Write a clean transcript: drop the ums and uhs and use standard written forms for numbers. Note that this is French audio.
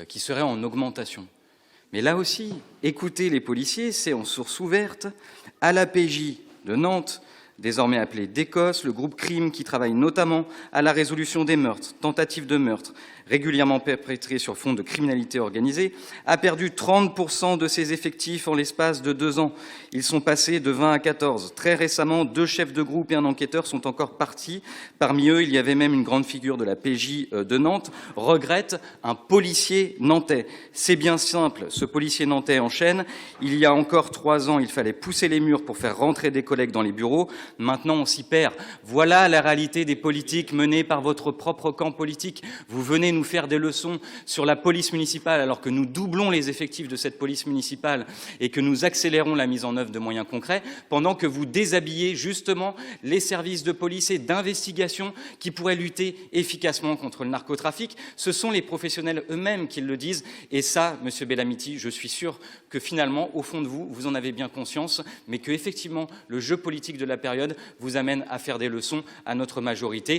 qui serait en augmentation. Mais là aussi, écouter les policiers, c'est en source ouverte, à la PJ de Nantes, désormais appelée DECOS, le groupe crime qui travaille notamment à la résolution des meurtres, tentatives de meurtre, régulièrement perpétrés sur fond de criminalité organisée, a perdu 30% de ses effectifs en l'espace de 2 ans. Ils sont passés de 20 à 14. Très récemment, 2 chefs de groupe et un enquêteur sont encore partis. Parmi eux, il y avait même une grande figure de la PJ de Nantes, regrette un policier nantais. C'est bien simple, ce policier nantais enchaîne. Il y a encore 3 ans, il fallait pousser les murs pour faire rentrer des collègues dans les bureaux. Maintenant, on s'y perd. Voilà la réalité des politiques menées par votre propre camp politique. Vous venez nous faire des leçons sur la police municipale alors que nous doublons les effectifs de cette police municipale et que nous accélérons la mise en œuvre de moyens concrets, pendant que vous déshabillez justement les services de police et d'investigation qui pourraient lutter efficacement contre le narcotrafic. Ce sont les professionnels eux-mêmes qui le disent. Et ça, Monsieur Bellamiti, je suis sûr que finalement, au fond de vous, vous en avez bien conscience, mais que effectivement, le jeu politique de la période vous amène à faire des leçons à notre majorité.